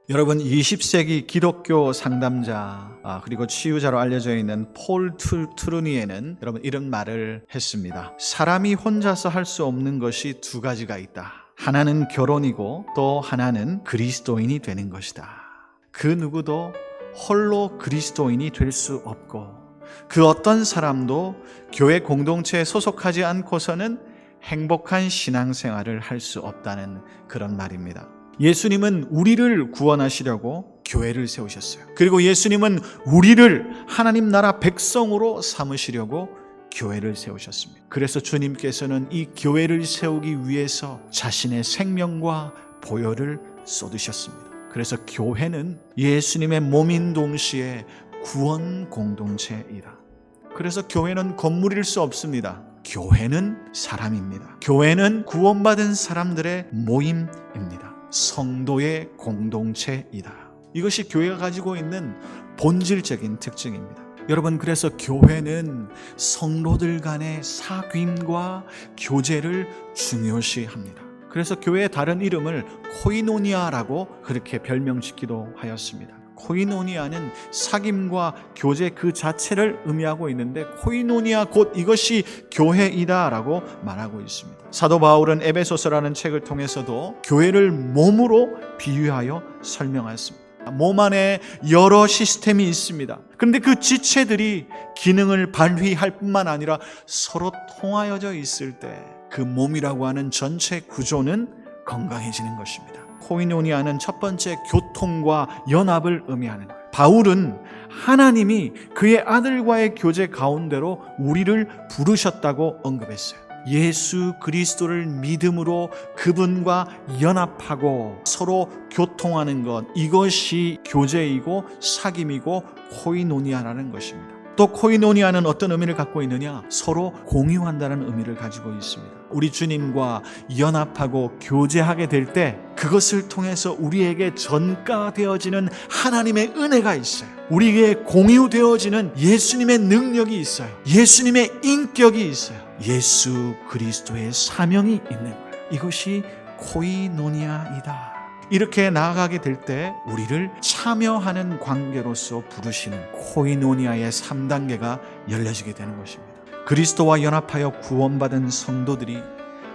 여러분, 20세기 기독교 상담자 그리고 치유자로 알려져 있는 폴 트루니에는 여러분 이런 말을 했습니다. 사람이 혼자서 할 수 없는 것이 두 가지가 있다. 하나는 결혼이고 또 하나는 그리스도인이 되는 것이다. 그 누구도 홀로 그리스도인이 될 수 없고 그 어떤 사람도 교회 공동체에 소속하지 않고서는 행복한 신앙생활을 할 수 없다는 그런 말입니다. 예수님은 우리를 구원하시려고 교회를 세우셨어요. 그리고 예수님은 우리를 하나님 나라 백성으로 삼으시려고 교회를 세우셨습니다. 그래서 주님께서는 이 교회를 세우기 위해서 자신의 생명과 보혈을 쏟으셨습니다. 그래서 교회는 예수님의 몸인 동시에 구원 공동체이다. 그래서 교회는 건물일 수 없습니다. 교회는 사람입니다. 교회는 구원받은 사람들의 모임입니다. 성도의 공동체이다. 이것이 교회가 가지고 있는 본질적인 특징입니다. 여러분, 그래서 교회는 성도들 간의 사귐과 교제를 중요시합니다. 그래서 교회의 다른 이름을 코이노니아라고 그렇게 별명짓기도 하였습니다. 코이노니아는 사귐과 교제 그 자체를 의미하고 있는데 코이노니아 곧 이것이 교회이다라고 말하고 있습니다. 사도 바울은 에베소서라는 책을 통해서도 교회를 몸으로 비유하여 설명하였습니다. 몸 안에 여러 시스템이 있습니다. 그런데 그 지체들이 기능을 발휘할 뿐만 아니라 서로 통하여져 있을 때 그 몸이라고 하는 전체 구조는 건강해지는 것입니다. 코이노니아는 첫 번째 교통과 연합을 의미하는 거예요. 바울은 하나님이 그의 아들과의 교제 가운데로 우리를 부르셨다고 언급했어요. 예수 그리스도를 믿음으로 그분과 연합하고 서로 교통하는 것, 이것이 교제이고 사귐이고 코이노니아라는 것입니다. 또 코이노니아는 어떤 의미를 갖고 있느냐? 서로 공유한다는 의미를 가지고 있습니다. 우리 주님과 연합하고 교제하게 될 때 그것을 통해서 우리에게 전가되어지는 하나님의 은혜가 있어요. 우리에게 공유되어지는 예수님의 능력이 있어요. 예수님의 인격이 있어요. 예수 그리스도의 사명이 있는 거예요. 이것이 코이노니아이다. 이렇게 나아가게 될 때 우리를 참여하는 관계로서 부르시는 코이노니아의 3단계가 열려지게 되는 것입니다. 그리스도와 연합하여 구원받은 성도들이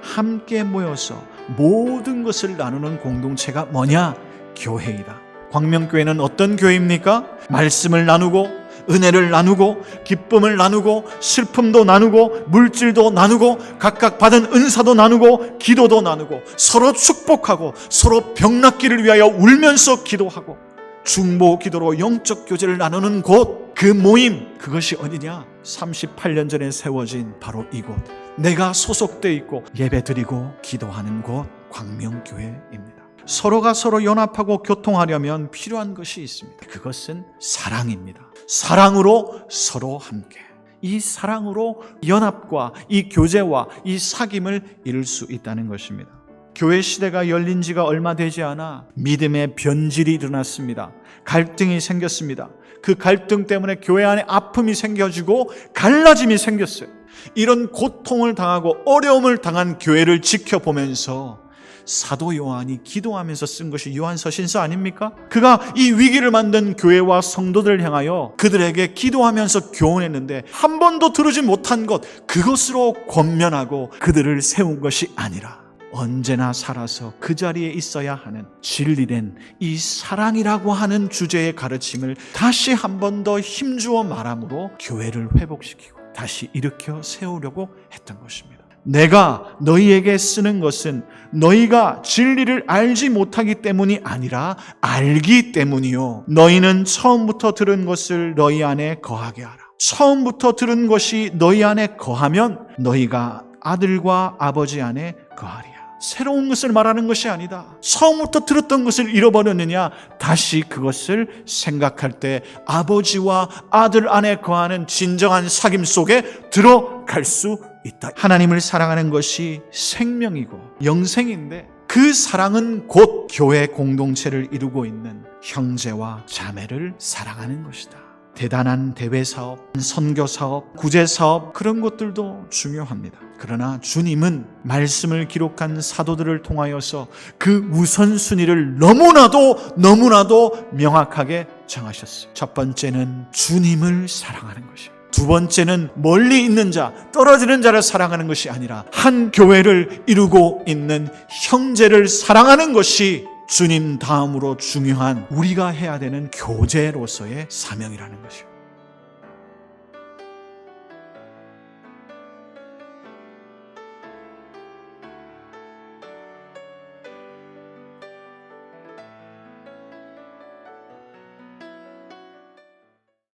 함께 모여서 모든 것을 나누는 공동체가 뭐냐? 교회이다. 광명교회는 어떤 교회입니까? 말씀을 나누고 은혜를 나누고 기쁨을 나누고 슬픔도 나누고 물질도 나누고 각각 받은 은사도 나누고 기도도 나누고 서로 축복하고 서로 병낫기를 위하여 울면서 기도하고 중보 기도로 영적 교제를 나누는 곳, 그 모임, 그것이 어디냐? 38년 전에 세워진 바로 이곳, 내가 소속되어 있고 예배드리고 기도하는 곳, 광명교회입니다. 서로가 서로 연합하고 교통하려면 필요한 것이 있습니다. 그것은 사랑입니다. 사랑으로 서로 함께, 이 사랑으로 연합과 이 교제와 이 사귐을 이룰 수 있다는 것입니다. 교회 시대가 열린 지가 얼마 되지 않아 믿음의 변질이 일어났습니다. 갈등이 생겼습니다. 그 갈등 때문에 교회 안에 아픔이 생겨지고 갈라짐이 생겼어요. 이런 고통을 당하고 어려움을 당한 교회를 지켜보면서 사도 요한이 기도하면서 쓴 것이 요한서신서 아닙니까? 그가 이 위기를 만든 교회와 성도들을 향하여 그들에게 기도하면서 교훈했는데 한 번도 들으지 못한 것, 그것으로 권면하고 그들을 세운 것이 아니라 언제나 살아서 그 자리에 있어야 하는 진리된 이 사랑이라고 하는 주제의 가르침을 다시 한 번 더 힘주어 말함으로 교회를 회복시키고 다시 일으켜 세우려고 했던 것입니다. 내가 너희에게 쓰는 것은 너희가 진리를 알지 못하기 때문이 아니라 알기 때문이요. 너희는 처음부터 들은 것을 너희 안에 거하게 하라. 처음부터 들은 것이 너희 안에 거하면 너희가 아들과 아버지 안에 거하리라. 새로운 것을 말하는 것이 아니다. 처음부터 들었던 것을 잃어버렸느냐? 다시 그것을 생각할 때 아버지와 아들 안에 거하는 진정한 사귐 속에 들어갈 수 있다. 하나님을 사랑하는 것이 생명이고 영생인데 그 사랑은 곧 교회 공동체를 이루고 있는 형제와 자매를 사랑하는 것이다. 대단한 대외 사업, 선교 사업, 구제 사업 그런 것들도 중요합니다. 그러나 주님은 말씀을 기록한 사도들을 통하여서 그 우선순위를 너무나도 명확하게 정하셨어요. 첫 번째는 주님을 사랑하는 것이에요. 두 번째는 멀리 있는 자, 떨어지는 자를 사랑하는 것이 아니라 한 교회를 이루고 있는 형제를 사랑하는 것이 주님 다음으로 중요한 우리가 해야 되는 교제로서의 사명이라는 것이에요.